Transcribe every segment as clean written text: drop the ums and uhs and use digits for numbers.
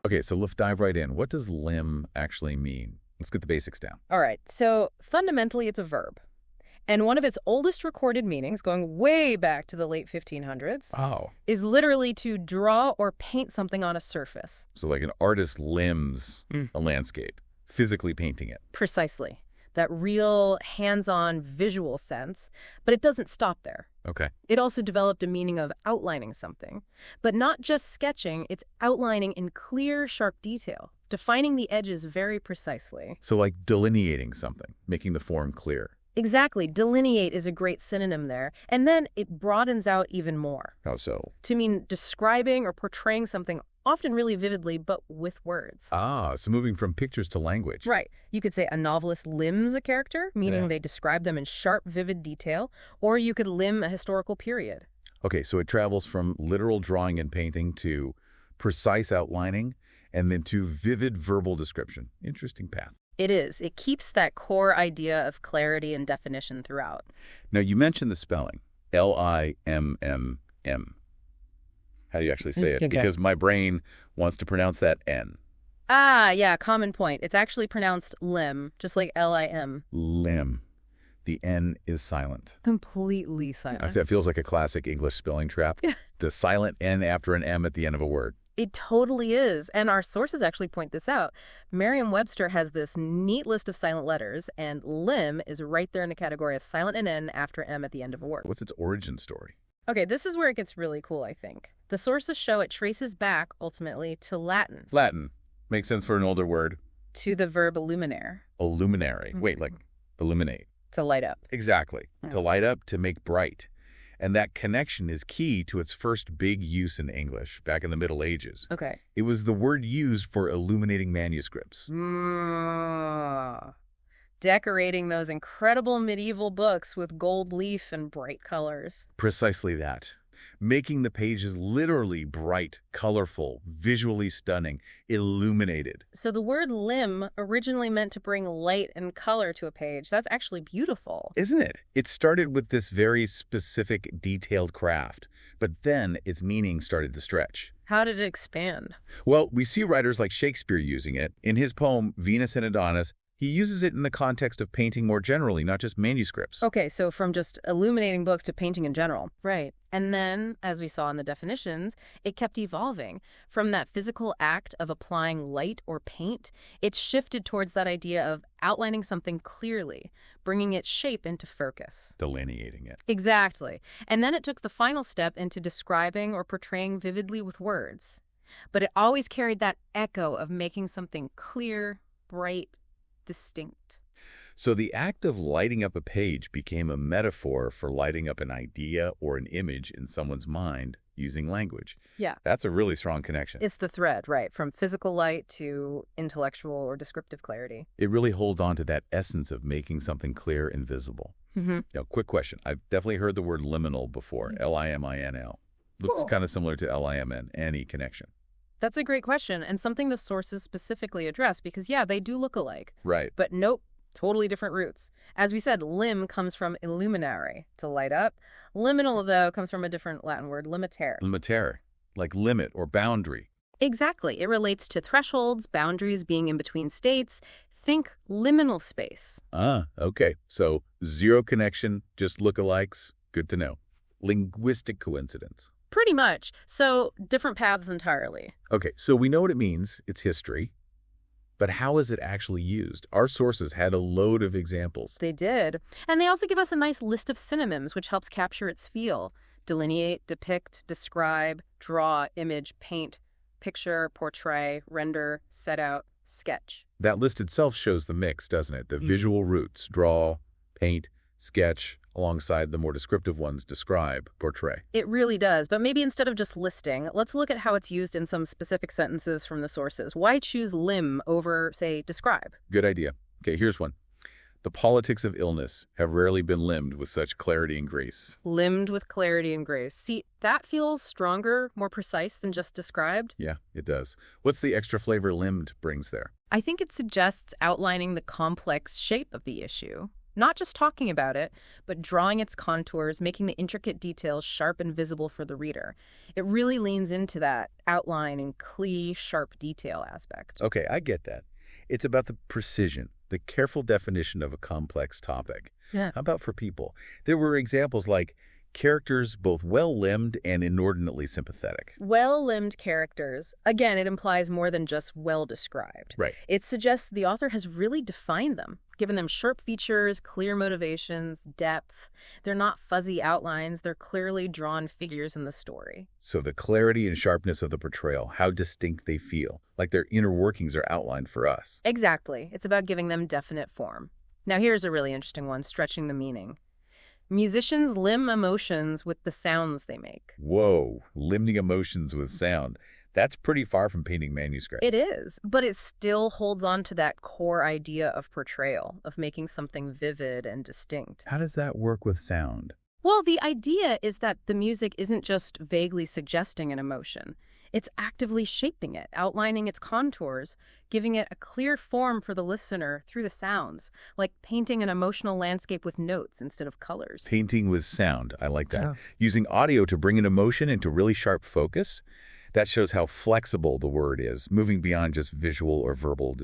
Okay, so let's dive right in. What does limn actually mean? Let's get the basics down. All right, so fundamentally it's a verb. And one of its oldest recorded meanings, going way back to the late 1500s, Oh, is literally to draw or paint something on a surface. so like an artist limbs a landscape, physically painting it. Precisely. That real hands-on visual sense, but it doesn't stop there. Okay. It also developed a meaning of outlining something, but not just sketching, it's outlining in clear, sharp detail, defining the edges very precisely. So like delineating something, making the form clear. Exactly. Delineate is a great synonym there. And then it broadens out even more How so? to mean describing or portraying something often really vividly, but with words. Ah, so moving from pictures to language. Right. You could say a novelist limbs a character, meaning Yeah. they describe them in sharp, vivid detail, or you could limn a historical period. Okay, so it travels from literal drawing and painting to precise outlining and then to vivid verbal description. Interesting path. It is. It keeps that core idea of clarity and definition throughout. Now, you mentioned the spelling, L-I-M-M-M. How do you actually say it? Okay. Because my brain wants to pronounce that N. Ah, yeah, common point. It's actually pronounced lim, just like L-I-M. Limb. The N is silent. Completely silent. That feels like a classic English spelling trap. Yeah. The silent N after an M at the end of a word. It totally is, and our sources actually point this out. Merriam-Webster has this neat list of silent letters, and lim is right there in the category of silent and N after M at the end of a word. What's its origin story? Okay, this is where it gets really cool, I think. The sources show it traces back, ultimately, to Latin, Latin. Makes sense for an older word. to the verb illuminare, Illuminary. Wait, like illuminate. to light up. Exactly. Yeah. To light up, to make bright. And that connection is key to its first big use in English back in the Middle Ages. Okay. It was the word used for illuminating manuscripts. Decorating those incredible medieval books with gold leaf and bright colors. Precisely that. Making the pages literally bright, colorful, visually stunning, illuminated. So the word lim originally meant to bring light and color to a page. That's actually beautiful. Isn't it? It started with this very specific, detailed craft, but then its meaning started to stretch. How did it expand? Well, we see writers like Shakespeare using it. In his poem, Venus and Adonis, he uses it in the context of painting more generally, not just manuscripts. Okay, so from just illuminating books to painting in general. Right. And then, as we saw in the definitions, it kept evolving. From that physical act of applying light or paint, it shifted towards that idea of outlining something clearly, bringing its shape into focus. Delineating it. Exactly. And then it took the final step into describing or portraying vividly with words. But it always carried that echo of making something clear, bright, distinct. So the act of lighting up a page became a metaphor for lighting up an idea or an image in someone's mind using language. Yeah. That's a really strong connection. It's the thread, right, from physical light to intellectual or descriptive clarity. It really holds on to that essence of making something clear and visible. Mm-hmm. Now, quick question. I've definitely heard the word liminal before, L-I-M-I-N-L. Looks Cool. kind of similar to L-I-M-N, any connection. That's a great question, and something the sources specifically address, because, yeah, they do look alike. Right. But nope, totally different roots. As we said, lim comes from illuminare, to light up. Liminal, though, comes from a different Latin word, limiter. Limiter, like limit or boundary. Exactly. It relates to thresholds, boundaries, being in between states. Think liminal space. Ah, okay. So zero connection, just lookalikes. Good to know. Linguistic coincidence. Pretty much. So different paths entirely. Okay, so we know what it means. It's history. But how is it actually used? Our sources had a load of examples. They did. And they also give us a nice list of synonyms, which helps capture its feel. Delineate, depict, describe, draw, image, paint, picture, portray, render, set out, sketch. That list itself shows the mix, doesn't it? The visual roots, draw, paint, sketch, alongside the more descriptive ones, describe, portray. It really does, but maybe instead of just listing, let's look at how it's used in some specific sentences from the sources. Why choose lim over, say, describe? Good idea. Okay, here's one. The politics of illness have rarely been limned with such clarity and grace. Limned with clarity and grace. See, that feels stronger, more precise than just described. Yeah, it does. What's the extra flavor limned brings there? I think it suggests outlining the complex shape of the issue. Not just talking about it, but drawing its contours, making the intricate details sharp and visible for the reader. It really leans into that outline and clear, sharp detail aspect. Okay, I get that. It's about the precision, the careful definition of a complex topic. Yeah. How about for people? There were examples like characters both well-limbed and inordinately sympathetic. Well-limbed characters. Again, it implies more than just well-described. Right. It suggests the author has really defined them, given them sharp features, clear motivations, depth. They're not fuzzy outlines. They're clearly drawn figures in the story. So the clarity and sharpness of the portrayal, how distinct they feel, like their inner workings are outlined for us. Exactly. It's about giving them definite form. Now here's a really interesting one, stretching the meaning. Musicians limn emotions with the sounds they make. Whoa, limning emotions with sound. That's pretty far from painting manuscripts. It is, but it still holds on to that core idea of portrayal, of making something vivid and distinct. How does that work with sound? Well, the idea is that the music isn't just vaguely suggesting an emotion. It's actively shaping it, outlining its contours, giving it a clear form for the listener through the sounds, like painting an emotional landscape with notes instead of colors. Painting with sound. I like that. Yeah. Using audio to bring an emotion into really sharp focus. That shows how flexible the word is, moving beyond just visual or verbal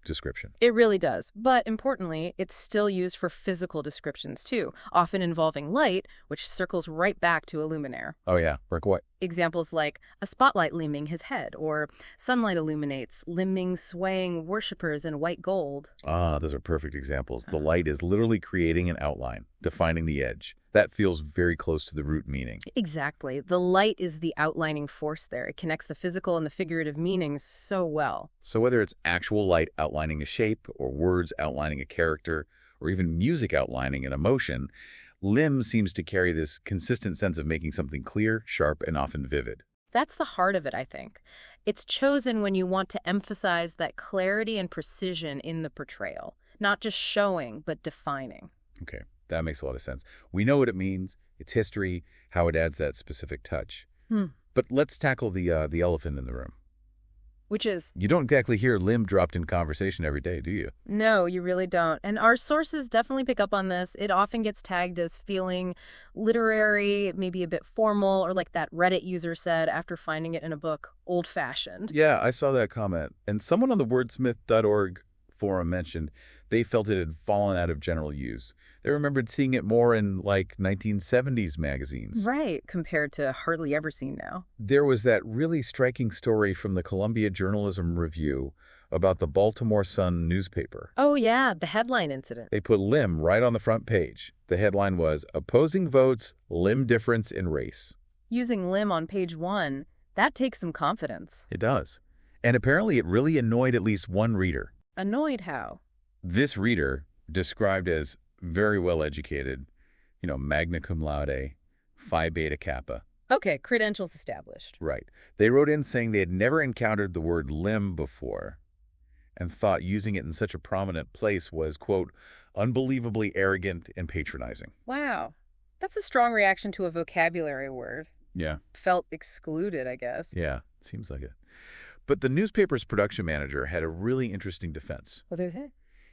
description. It really does. But importantly, it's still used for physical descriptions too, often involving light, which circles right back to a luminaire. Oh yeah, like what? Examples like a spotlight limning his head, or sunlight illuminates, limning swaying worshippers in white gold. Ah, those are perfect examples. The light is literally creating an outline, defining the edge. That feels very close to the root meaning. Exactly. The light is the outlining force there. It connects the physical and the figurative meanings so well. So whether it's actual light outlining a shape, or words outlining a character, or even music outlining an emotion, LIMN seems to carry this consistent sense of making something clear, sharp, and often vivid. That's the heart of it, I think. It's chosen when you want to emphasize that clarity and precision in the portrayal, not just showing, but defining. Okay, that makes a lot of sense. We know what it means, its history, how it adds that specific touch. But let's tackle the elephant in the room. Which is? You don't exactly hear LIMN dropped in conversation every day, do you? No, you really don't. And our sources definitely pick up on this. It often gets tagged as feeling literary, maybe a bit formal, or like that Reddit user said after finding it in a book, old-fashioned. Yeah, I saw that comment. And someone on the wordsmith.org forum mentioned they felt it had fallen out of general use. They remembered seeing it more in, like, 1970s magazines. Right, compared to hardly ever seen now. There was that really striking story from the Columbia Journalism Review about the Baltimore Sun newspaper. Oh, yeah, the headline incident. They put LIMN right on the front page. The headline was, "Opposing Votes, LIMN Difference in Race." Using LIMN on page 1, that takes some confidence. It does. And apparently it really annoyed at least one reader. Annoyed how? This reader, described as very well educated, magna cum laude, Phi Beta Kappa. Okay, credentials established. Right. They wrote in saying they had never encountered the word limb before and thought using it in such a prominent place was, quote, unbelievably arrogant and patronizing. Wow. That's a strong reaction to a vocabulary word. Yeah. Felt excluded, I guess. Yeah, seems like it. But the newspaper's production manager had a really interesting defense. What did they say?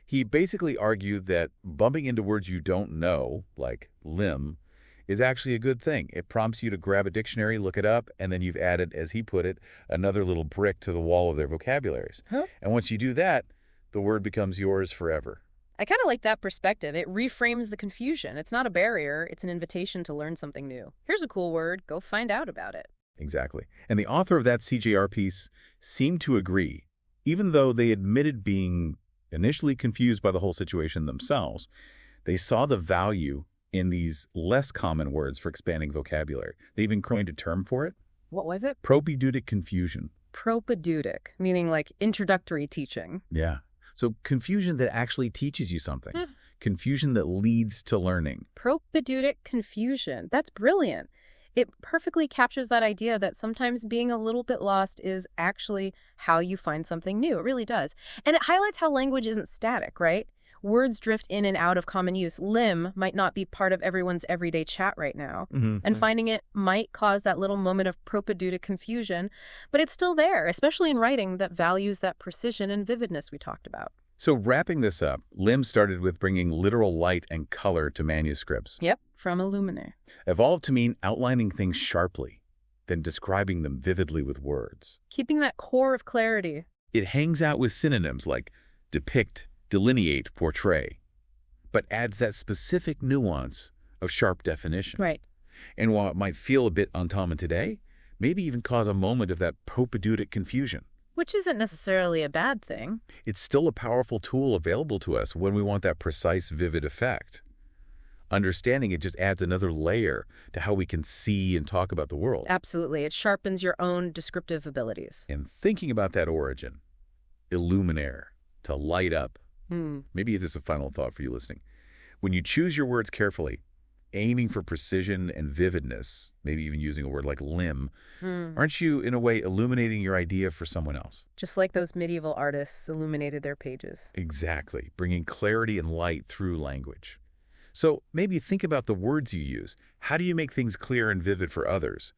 He basically argued that bumping into words you don't know, like limb, is actually a good thing. It prompts you to grab a dictionary, look it up, and then you've added, as he put it, another little brick to the wall of their vocabularies. Huh? And once you do that, the word becomes yours forever. I kind of like that perspective. It reframes the confusion. It's not a barrier. It's an invitation to learn something new. Here's a cool word. Go find out about it. Exactly. And the author of that CJR piece seemed to agree, even though they admitted being initially confused by the whole situation themselves. They saw the value in these less common words for expanding vocabulary. They even coined a term for it. What was it? Propedeutic confusion. Propedeutic, meaning like introductory teaching. Yeah. So confusion that actually teaches you something. Confusion that leads to learning. Propedeutic confusion. That's brilliant. It perfectly captures that idea that sometimes being a little bit lost is actually how you find something new. It really does. And it highlights how language isn't static, right? Words drift in and out of common use. Limb might not be part of everyone's everyday chat right now. And finding it might cause that little moment of propedeutic confusion, but it's still there, especially in writing that values that precision and vividness we talked about. So wrapping this up, LIMN started with bringing literal light and color to manuscripts. Yep, from Illuminer. Evolved to mean outlining things sharply, then describing them vividly with words. Keeping that core of clarity. It hangs out with synonyms like depict, delineate, portray, but adds that specific nuance of sharp definition. Right. And while it might feel a bit uncommon today, maybe even cause a moment of that propedeutic confusion, Which isn't necessarily a bad thing. it's still a powerful tool available to us when we want that precise, vivid effect. Understanding it just adds another layer to how we can see and talk about the world. Absolutely. It sharpens your own descriptive abilities. And thinking about that origin, illuminaire, to light up. Hmm. Maybe this is a final thought for you listening. When you choose your words carefully, aiming for precision and vividness, maybe even using a word like limb, aren't you, in a way, illuminating your idea for someone else? Just like those medieval artists illuminated their pages. Exactly, bringing clarity and light through language. So maybe think about the words you use. How do you make things clear and vivid for others?